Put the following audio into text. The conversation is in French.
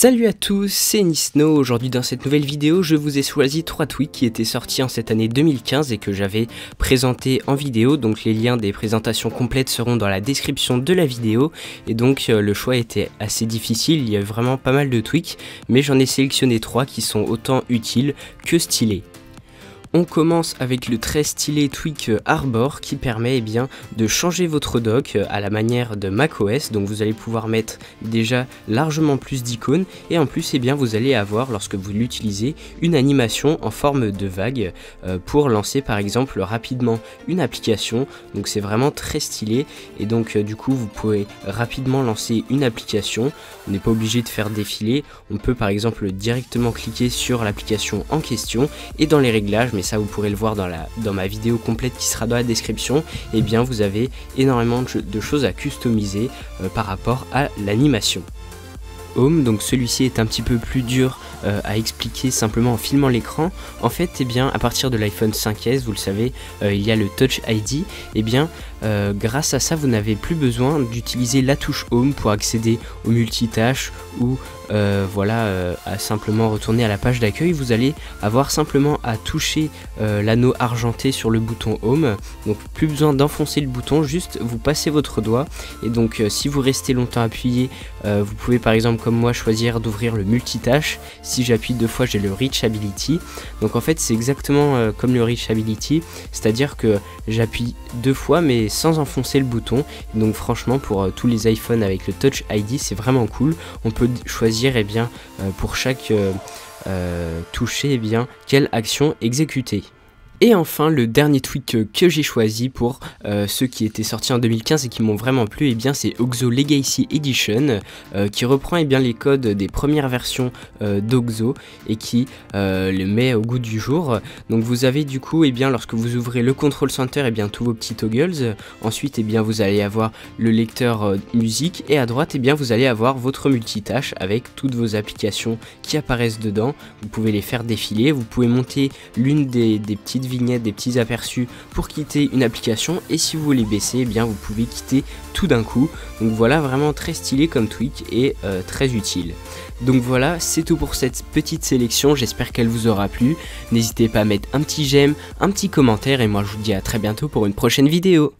Salut à tous, c'est Nisno. Aujourd'hui dans cette nouvelle vidéo, je vous ai choisi 3 tweaks qui étaient sortis en cette année 2015 et que j'avais présenté en vidéo. Donc les liens des présentations complètes seront dans la description de la vidéo. Et donc le choix était assez difficile, il y a vraiment pas mal de tweaks, mais j'en ai sélectionné 3 qui sont autant utiles que stylés. On commence avec le très stylé tweak Arbor qui permet de changer votre dock à la manière de macOS. Donc vous allez pouvoir mettre déjà largement plus d'icônes et en plus vous allez avoir, lorsque vous l'utilisez, une animation en forme de vague pour lancer par exemple rapidement une application. Donc c'est vraiment très stylé et donc du coup vous pouvez rapidement lancer une application. On n'est pas obligé de faire défiler, on peut par exemple directement cliquer sur l'application en question et dans les réglages, mais ça vous pourrez le voir dans ma vidéo complète qui sera dans la description, vous avez énormément de choses à customiser par rapport à l'animation. Home, donc celui-ci est un petit peu plus dur à expliquer simplement en filmant l'écran. En fait, à partir de l'iPhone 5S, vous le savez, il y a le Touch ID. Grâce à ça, vous n'avez plus besoin d'utiliser la touche Home pour accéder aux multitâches ou à simplement retourner à la page d'accueil. Vous allez avoir simplement à toucher l'anneau argenté sur le bouton Home. Donc plus besoin d'enfoncer le bouton, juste vous passez votre doigt. Et donc si vous restez longtemps appuyé, vous pouvez par exemple comme moi choisir d'ouvrir le multitâche. Si j'appuie 2 fois, j'ai le Reachability. Donc en fait c'est exactement comme le Reachability, c'est-à-dire que j'appuie 2 fois mais sans enfoncer le bouton. Donc franchement pour tous les iPhones avec le Touch ID c'est vraiment cool. On peut choisir pour chaque toucher quelle action exécuter. Et enfin le dernier tweak que j'ai choisi pour ceux qui étaient sortis en 2015 et qui m'ont vraiment plu, c'est Oxo Legacy Edition qui reprend les codes des premières versions d'Oxo et qui le met au goût du jour. Donc vous avez du coup lorsque vous ouvrez le Control Center tous vos petits toggles. Ensuite vous allez avoir le lecteur musique et à droite vous allez avoir votre multitâche avec toutes vos applications qui apparaissent dedans. Vous pouvez les faire défiler, vous pouvez monter l'une des petites vignettes, des petits aperçus pour quitter une application, et si vous voulez baisser vous pouvez quitter tout d'un coup. Donc voilà, vraiment très stylé comme tweak et très utile. Donc voilà, c'est tout pour cette petite sélection, j'espère qu'elle vous aura plu. N'hésitez pas à mettre un petit j'aime, un petit commentaire et moi je vous dis à très bientôt pour une prochaine vidéo.